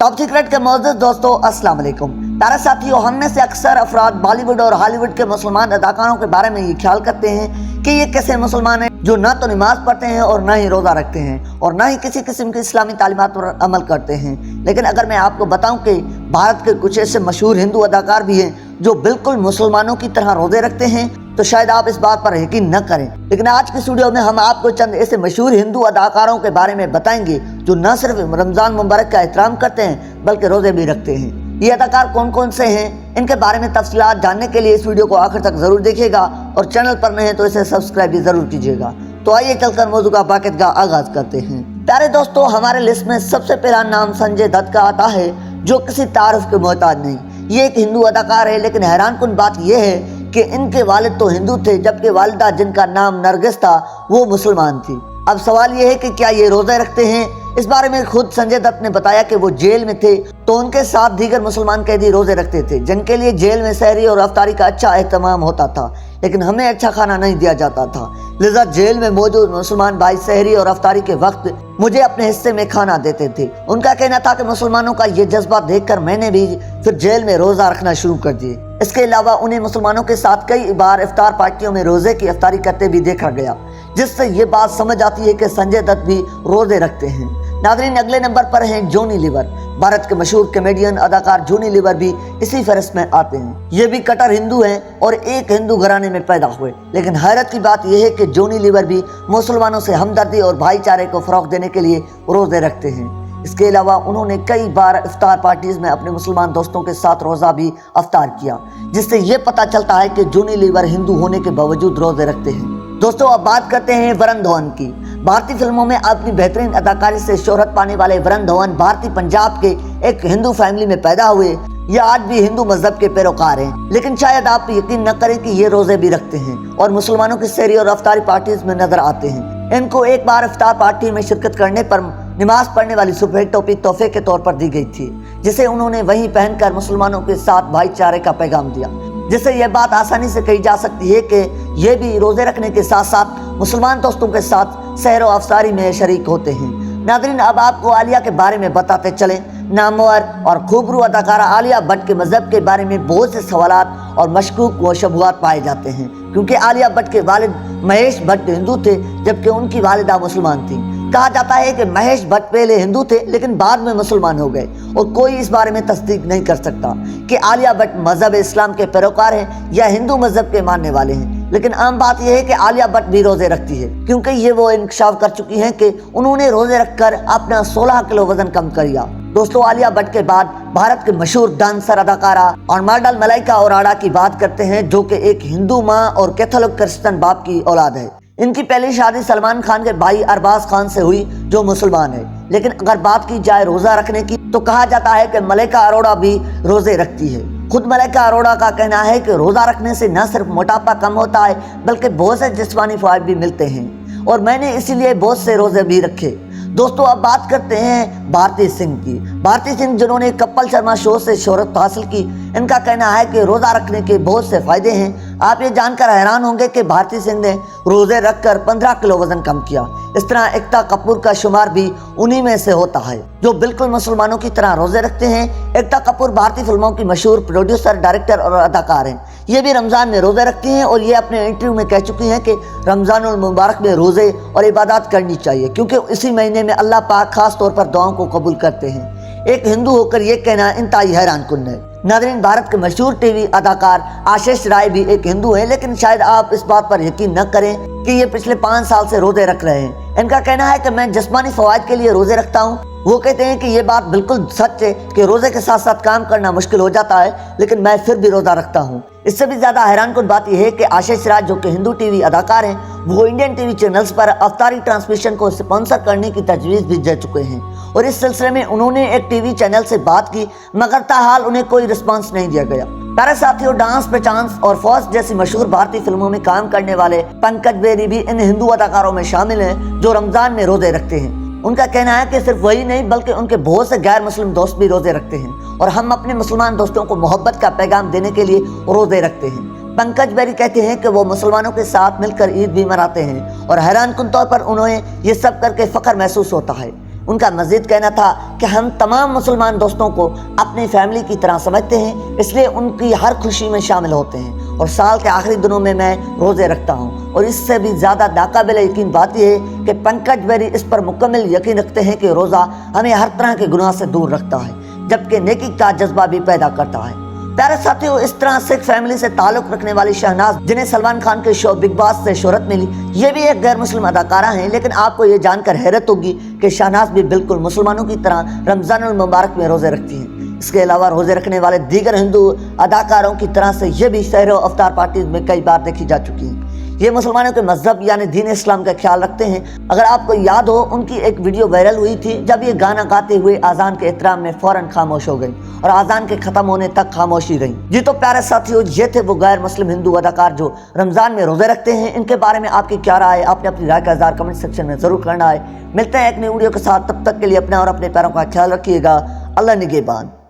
Top secret के मोअज़्ज़िज़ दोस्तों, अस्सलाम वालेकुम। प्यारे साथियों, हम में से अक्सर अफराद बॉलीवुड और हॉलीवुड के मुसलमान अदाकारों के बारे में ये ख्याल करते हैं कि ये कैसे मुसलमान हैं जो ना तो नमाज पढ़ते हैं और ना ही रोज़ा रखते हैं और ना ही किसी किस्म की इस्लामी तालीमात पर अमल करते हैं। लेकिन अगर मैं आपको बताऊं कि भारत के कुछ ऐसे मशहूर हिंदू अदाकार भी हैं जो बिल्कुल मुसलमानों की तरह रोज़े रखते हैं, तो शायद आप इस बात पर यकीन न करें। लेकिन आज की वीडियो में हम आपको चंद ऐसे मशहूर हिंदू अदाकारों के बारे में बताएंगे जो न सिर्फ रमज़ान मुबारक का एहतराम करते हैं बल्कि रोज़े भी रखते हैं। ये अदाकार कौन कौन से हैं, इनके बारे में तफसीलात जानने के लिए इस वीडियो को आखिर तक ज़रूर देखिएगा और चैनल पर नए हैं तो इसे सब्सक्राइब भी ज़रूर कीजिएगा। तो आइए चलकर मौजू का बाकायदा आगाज़ करते हैं। प्यारे दोस्तों, हमारे लिस्ट में सबसे पहला नाम संजय दत्त का आता है, जो किसी तारुफ के मोहताज नहीं। ये एक हिंदू अदाकार है, लेकिन हैरानकुन बात यह है कि इनके वालिद तो हिंदू थे जबकि वालिदा, जिनका नाम नरगिस था, वो मुसलमान थी। अब सवाल ये है कि क्या ये रोज़े रखते हैं? इस बारे में खुद संजय दत्त ने बताया कि वो जेल में थे तो उनके साथ दीगर मुसलमान कैदी रोज़े रखते थे, जिनके लिए जेल में सहरी और अफ्तारी का अच्छा एहतमाम होता था, लेकिन हमें अच्छा खाना नहीं दिया जाता था। लिहाजा जेल में मौजूद मुसलमान भाई सहरी और अफ्तारी के वक्त मुझे अपने हिस्से में खाना देते थे। उनका कहना था कि मुसलमानों का ये जज्बा देखकर मैंने भी फिर जेल में रोज़ा रखना शुरू कर दिए। इसके अलावा उन्हें मुसलमानों के साथ कई बार इफ्तार पार्टियों में रोज़े की इफ्तारी करते भी देखा गया, जिससे ये बात समझ आती है कि संजय दत्त भी रोज़े रखते हैं। नाज़रीन, अगले नंबर पर हैं जॉनी लीवर। भारत के मशहूर कॉमेडियन अदाकार जॉनी लीवर भी इसी फहरिस्त में आते हैं। ये भी कट्टर हिंदू हैं और एक हिंदू घराने में पैदा हुए, लेकिन हैरत की बात यह है कि जॉनी लीवर भी मुसलमानों से हमदर्दी और भाईचारे को फ़रोग़ देने के लिए रोज़े रखते हैं। इसके अलावा उन्होंने कई बार इफ्तार पार्टीज़ में अपने मुसलमान दोस्तों के साथ रोज़ा भी अफ्तार किया, जिससे ये पता चलता है कि जॉनी लीवर हिंदू होने के बावजूद रोज़े रखते हैं। दोस्तों, अब बात करते हैं वरुण धवन की। भारतीय फिल्मों में अपनी बेहतरीन अदाकारी से शोहरत पाने वाले वरुण धवन भारतीय पंजाब के एक हिंदू फैमिली में पैदा हुए। ये आज भी हिंदू मजहब के पैरोकार हैं, लेकिन शायद आप यकीन न करें कि ये रोज़े भी रखते हैं और मुसलमानों की सहरी और अफ्तारी पार्टीज में नजर आते हैं। इनको एक बार इफ्तार पार्टी में शिरकत करने पर नमाज पढ़ने वाली सफ़ेद टोपी तोहफे के तौर पर दी गई थी, जिसे उन्होंने वहीं पहनकर मुसलमानों के साथ भाईचारे का पैगाम दिया, जिससे यह बात आसानी से कही जा सकती है कि ये भी रोज़े रखने के साथ साथ मुसलमान दोस्तों के साथ सहर व अफ्तारी में शरीक होते हैं। नाज़रीन, अब आपको आलिया के बारे में बताते चलें। नामवर और खूबरू अदाकारा आलिया भट्ट के मज़हब के बारे में बहुत से सवालात और मशकूक व शुबहात पाए जाते हैं, क्योंकि आलिया भट्ट के वालिद महेश भट्ट हिंदू थे जबकि उनकी वालिदा मुसलमान थी। कहा जाता है कि महेश भट्ट पहले हिंदू थे लेकिन बाद में मुसलमान हो गए और कोई इस बारे में तस्दीक नहीं कर सकता कि आलिया भट्ट मजहब इस्लाम के पैरोकार हैं या हिंदू मजहब के मानने वाले हैं। लेकिन आम बात यह है कि आलिया भट्ट भी रोज़े रखती है, क्योंकि ये वो इंकशाफ कर चुकी हैं कि उन्होंने रोज़े रखकर अपना 16 किलो वजन कम कर लिया। दोस्तों, आलिया भट्ट के बाद भारत के मशहूर डांसर, अदाकारा और मॉडल मलाइका अरोड़ा की बात करते हैं, जो कि एक हिंदू माँ और कैथोलिक क्रिश्चियन बाप की औलाद है। इनकी पहली शादी सलमान खान के भाई अरबाज खान से हुई, जो मुसलमान है। लेकिन अगर बात की जाए रोज़ा रखने की, तो कहा जाता है कि मलाइका अरोड़ा भी रोज़े रखती है। खुद मलाइका अरोड़ा का कहना है कि रोज़ा रखने से न सिर्फ मोटापा कम होता है बल्कि बहुत से जिस्मानी फ़वाइद भी मिलते हैं और मैंने इसीलिए बहुत से रोज़े भी रखे। दोस्तों, अब बात करते हैं भारती सिंह की। भारती सिंह, जिन्होंने कपिल शर्मा शो से शोहरत हासिल की, इनका कहना है कि रोज़ा रखने के बहुत से फ़ायदे हैं। आप ये जानकर हैरान होंगे कि भारती सिंह ने रोज़े रखकर 15 किलो वज़न कम किया। इस तरह एकता कपूर का शुमार भी उन्हीं में से होता है, जो बिल्कुल मुसलमानों की तरह रोज़े रखते हैं। एकता कपूर भारतीय फिल्मों की मशहूर प्रोड्यूसर, डायरेक्टर और अदाकार हैं। ये भी रमज़ान में रोज़े रखती हैं और ये अपने इंटरव्यू में कह चुकी हैं कि रमज़ानुल मुबारक में रोज़े और इबादत करनी चाहिए, क्योंकि इसी महीने में अल्लाह पाक खास तौर पर दुआओं को कबूल करते हैं। एक हिंदू होकर ये कहना इंतहाई हैरानकुन है। नाज़रीन, भारत के मशहूर टीवी अदाकार आशीष राय भी एक हिंदू हैं, लेकिन शायद आप इस बात पर यकीन न करें कि ये पिछले 5 साल से रोज़े रख रहे हैं। इनका कहना है कि मैं जिस्मानी फ़वाइद के लिए रोज़े रखता हूँ। वो कहते हैं कि ये बात बिल्कुल सच है कि रोज़े के साथ साथ काम करना मुश्किल हो जाता है, लेकिन मैं फिर भी रोज़ा रखता हूँ। इससे भी ज़्यादा हैरानकुन बात यह है कि आशीष राज, जो कि हिंदू टीवी अदाकार हैं, वो इंडियन टीवी चैनल्स पर अफ्तारी ट्रांसमिशन को स्पॉन्सर करने की तजवीज़ भी दे चुके हैं और इस सिलसिले में उन्होंने एक टीवी चैनल से बात की, मगर ताहाल उन्हें कोई रिस्पांस नहीं दिया गया। प्यारे साथियों, डांस पे चांस और फौज जैसी मशहूर भारतीय फिल्मों में काम करने वाले पंकज बेरी भी इन हिंदू अदाकारों में शामिल हैं जो रमज़ान में रोज़े रखते हैं। उनका कहना है कि सिर्फ वही नहीं बल्कि उनके बहुत से गैर मुस्लिम दोस्त भी रोज़े रखते हैं और हम अपने मुसलमान दोस्तों को मोहब्बत का पैगाम देने के लिए रोज़े रखते हैं। पंकज बेरी कहते हैं कि वो मुसलमानों के साथ मिलकर ईद भी मनाते हैं और हैरानकुन तौर पर उन्हें ये सब करके फ़ख्र महसूस होता है। ان کا مزید کہنا تھا کہ ہم تمام مسلمان دوستوں کو اپنی فیملی کی طرح سمجھتے ہیں، اس لیے ان کی ہر خوشی میں شامل ہوتے ہیں، اور سال کے آخری دنوں میں روزے رکھتا ہوں، اور اس سے بھی زیادہ ناقابل یقین بات یہ ہے کہ پنکج بیری اس پر مکمل یقین رکھتے ہیں کہ روزہ ہمیں ہر طرح کے گناہ سے دور رکھتا ہے، جبکہ نیکی کا جذبہ بھی پیدا کرتا ہے۔ پیارے ساتھیوں، اس طرح سکھ فیملی سے تعلق رکھنے والی شہناز، جنہیں سلمان خان کے شو بگ باس سے شہرت ملی، یہ بھی ایک غیر مسلم اداکارہ ہیں، لیکن آپ کو یہ جان کر حیرت ہوگی کہ شہناز بھی بالکل مسلمانوں کی طرح رمضان المبارک میں روزے رکھتی ہیں۔ اس کے علاوہ روزے رکھنے والے دیگر ہندو اداکاروں کی طرح سے یہ بھی سحر و افطار پارٹیز میں کئی بار دیکھی جا چکی ہیں۔ یہ مسلمانوں کے مذہب یعنی دین اسلام کا خیال رکھتے ہیں۔ اگر آپ کو یاد ہو، ان کی ایک ویڈیو وائرل ہوئی تھی جب یہ گانا گاتے ہوئے اذان کے احترام میں فوراً خاموش ہو گئی اور اذان کے ختم ہونے تک خاموشی رہی۔ جی تو پیارے ساتھیوں، یہ تھے وہ غیر مسلم ہندو اداکار جو رمضان میں روزے رکھتے ہیں۔ ان کے بارے میں آپ کی کیا رائے ہے؟ آپ نے اپنی رائے کا اظہار کمنٹ سیکشن میں ضرور کرنا ہے۔ ملتے ہیں ایک نئی ویڈیو کے ساتھ، تب تک کے لیے اپنے اور اپنے پیاروں کا خیال رکھیے گا۔ اللہ نگہبان۔